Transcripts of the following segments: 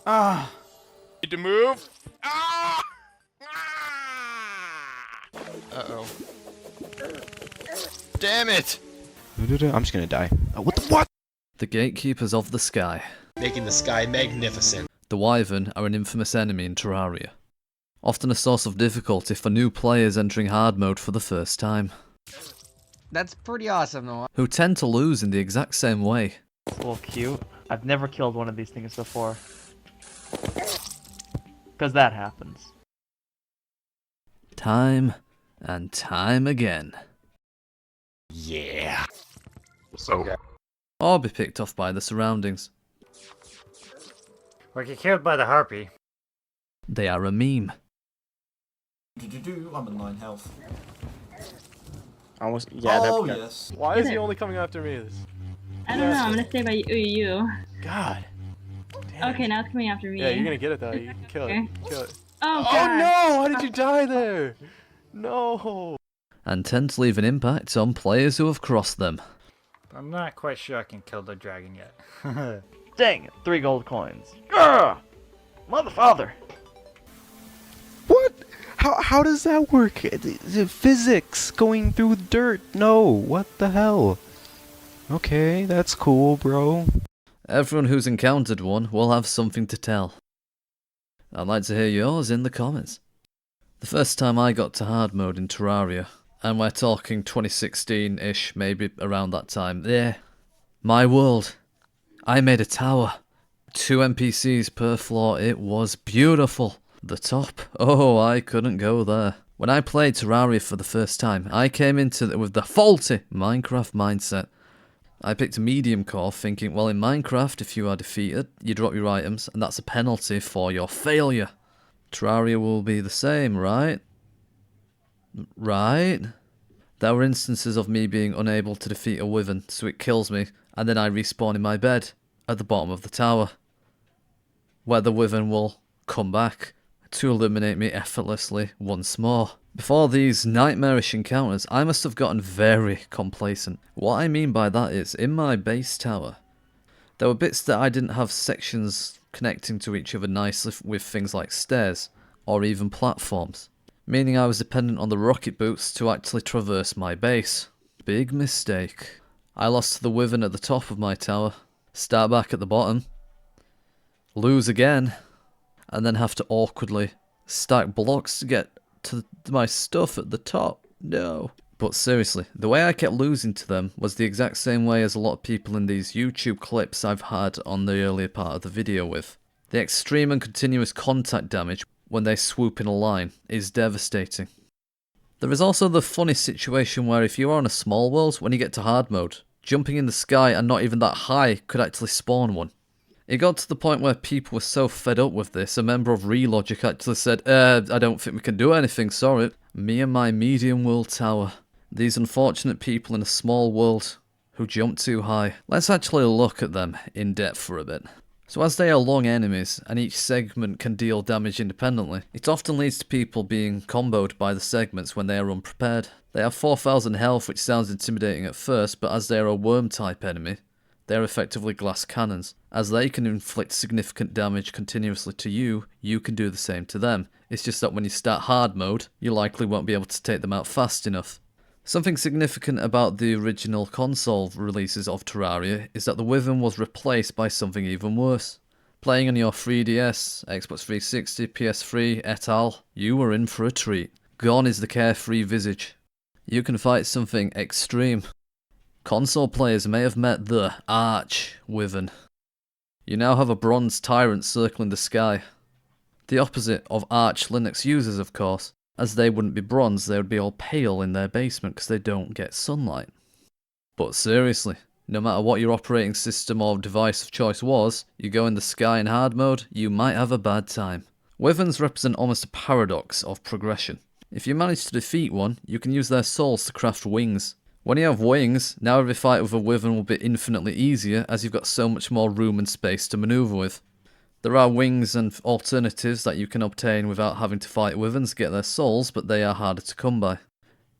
Ah! Need to move. Ah! Uh-oh. Damn it! I'm just gonna die. Oh, what? The gatekeepers of the sky. Making the sky magnificent. The Wyvern are an infamous enemy in Terraria. Often a source of difficulty for new players entering hard mode for the first time. That's pretty awesome, though. Who tend to lose in the exact same way. It's a little cute. I've never killed one of these things before. Because that happens. Time and time again. Yeah. So, Or be picked off by the surroundings. Or get killed by the harpy. They are a meme. I'm at 9 health. Almost. Yeah. Oh, that, yes. why is he only coming after me? I don't know, I'm gonna stay by you. God. Damn. Okay, now it's coming after me. Yeah, you're gonna get it though. You can kill it. Okay. You can kill it. Oh, Oh God. no! How did you die there? No. And tend to leave an impact on players who have crossed them. I'm not quite sure I can kill the dragon yet. Dang it, 3 gold coins. Grr! Mother father! what? How does that work? The physics going through dirt. No. What the hell? Okay, that's cool, bro. Everyone who's encountered one will have something to tell. I'd like to hear yours in the comments. The first time I got to hard mode in Terraria, and we're talking 2016-ish, maybe around that time, my world. I made a tower. 2 NPCs per floor, it was beautiful. The top, oh, I couldn't go there. When I played Terraria for the first time, I came into it with the faulty Minecraft mindset. I picked a medium core thinking, well, in Minecraft, if you are defeated, you drop your items, and that's a penalty for your failure. Terraria will be the same, right? Right? There were instances of me being unable to defeat a wyvern, so it kills me, and then I respawn in my bed, at the bottom of the tower, where the wyvern will come back to eliminate me effortlessly once more. Before these nightmarish encounters, I must have gotten very complacent. What I mean by that is, in my base tower, there were bits that I didn't have sections connecting to each other nicely with things like stairs, or even platforms, meaning I was dependent on the rocket boots to actually traverse my base. Big mistake. I lost to the wyvern at the top of my tower, start back at the bottom, lose again, and then have to awkwardly stack blocks to get to my stuff at the top. No. But seriously, the way I kept losing to them was the exact same way as a lot of people in these YouTube clips I've had on the earlier part of the video with. The extreme and continuous contact damage when they swoop in a line is devastating. There is also the funny situation where if you are on a small world, when you get to hard mode, jumping in the sky and not even that high could actually spawn one. It got to the point where people were so fed up with this, a member of Relogic actually said, I don't think we can do anything, sorry. Me and my medium world tower. These unfortunate people in a small world who jump too high. Let's actually look at them in depth for a bit. So as they are long enemies, and each segment can deal damage independently, it often leads to people being comboed by the segments when they are unprepared. They have 4,000 health, which sounds intimidating at first, but as they are a worm type enemy, they are effectively glass cannons. As they can inflict significant damage continuously to you, you can do the same to them. It's just that when you start hard mode, you likely won't be able to take them out fast enough. Something significant about the original console releases of Terraria is that the wyvern was replaced by something even worse. Playing on your 3DS, Xbox 360, PS3, et al., you were in for a treat. Gone is the carefree visage. You can fight something extreme. Console players may have met the Arch-Wyvern. You now have a bronze tyrant circling the sky. The opposite of Arch Linux users, of course, as they wouldn't be bronze, they would be all pale in their basement because they don't get sunlight. But seriously, no matter what your operating system or device of choice was, you go in the sky in hard mode, you might have a bad time. Wyverns represent almost a paradox of progression. If you manage to defeat one, you can use their souls to craft wings. When you have wings, now every fight with a wyvern will be infinitely easier as you've got so much more room and space to maneuver with. There are wings and alternatives that you can obtain without having to fight wyverns to get their souls, but they are harder to come by.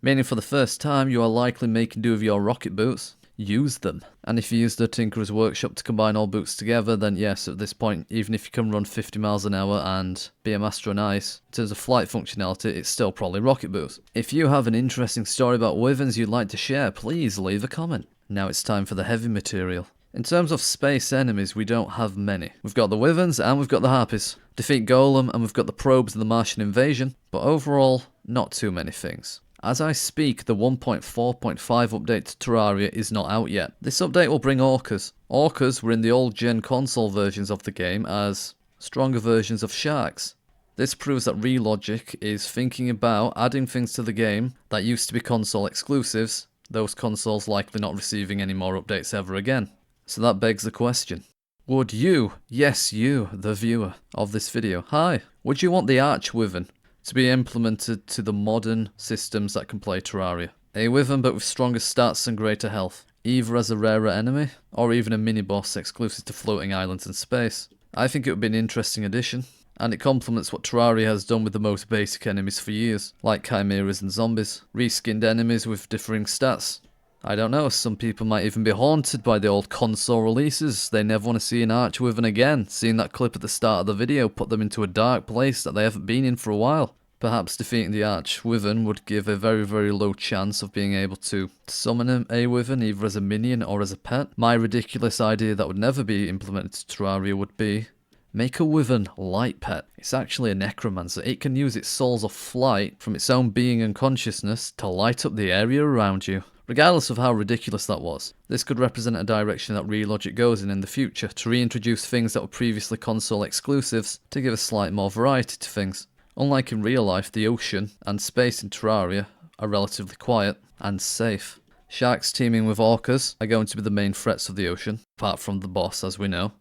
Meaning for the first time you are likely making do with your rocket boots. use them. And if you use the Tinkerer's Workshop to combine all boots together, then yes, at this point, even if you can run 50 miles an hour and be a master on ice, in terms of flight functionality, it's still probably rocket boots. If you have an interesting story about wyverns you'd like to share, please leave a comment. Now it's time for the heavy material. In terms of space enemies, we don't have many. We've got the wyverns and we've got the harpies. Defeat Golem and we've got the probes of the Martian invasion, but overall, not too many things. As I speak, the 1.4.5 update to Terraria is not out yet. This update will bring orcas. Orcas were in the old gen console versions of the game as stronger versions of sharks. This proves that Relogic is thinking about adding things to the game that used to be console exclusives, those consoles likely not receiving any more updates ever again. So that begs the question. Would you, yes you, the viewer of this video, hi, would you want the Arch Wyvern to be implemented to the modern systems that can play Terraria? A wyvern but with stronger stats and greater health, either as a rarer enemy, or even a mini-boss exclusive to floating islands in space. I think it would be an interesting addition, and it complements what Terraria has done with the most basic enemies for years, like chimeras and zombies, reskinned enemies with differing stats. I don't know, some people might even be haunted by the old console releases. They never want to see an Arch Wyvern again. Seeing that clip at the start of the video put them into a dark place that they haven't been in for a while. Perhaps defeating the Arch Wyvern would give a very, very low chance of being able to summon a Wyvern either as a minion or as a pet. My ridiculous idea that would never be implemented to Terraria would be make a Wyvern light pet. It's actually a necromancer. It can use its souls of flight from its own being and consciousness to light up the area around you. Regardless of how ridiculous that was, this could represent a direction that Relogic goes in the future, to reintroduce things that were previously console exclusives, to give a slight more variety to things. Unlike in real life, the ocean and space in Terraria are relatively quiet and safe. Sharks teaming with orcas are going to be the main threats of the ocean, apart from the boss as we know.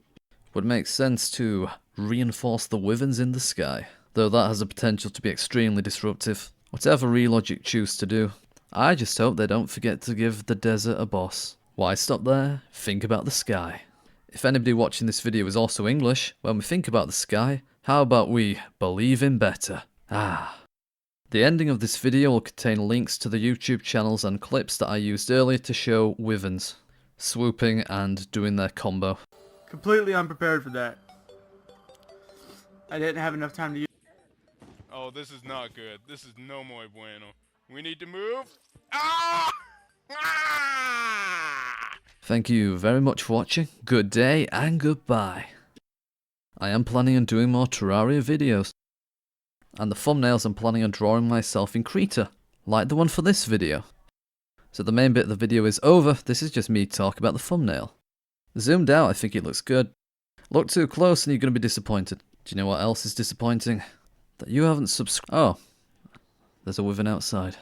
Would make sense to reinforce the wyverns in the sky, though that has the potential to be extremely disruptive. Whatever Relogic choose to do, I just hope they don't forget to give the desert a boss. Why stop there? Think about the sky. If anybody watching this video is also English, when we think about the sky, how about we believe in better? The ending of this video will contain links to the YouTube channels and clips that I used earlier to show wyverns swooping and doing their combo. Completely unprepared for that. I didn't have enough time to use. Oh, this is not good. This is no muy bueno. We need to move. Ah! Ah! Thank you very much for watching. Good day and goodbye. I am planning on doing more Terraria videos. And the thumbnails I'm planning on drawing myself in Krita, like the one for this video. So the main bit of the video is over. This is just me talking about the thumbnail. Zoomed out, I think it looks good. Look too close and you're going to be disappointed. Do you know what else is disappointing? That you haven't subscribed. Oh, there's a wyvern outside.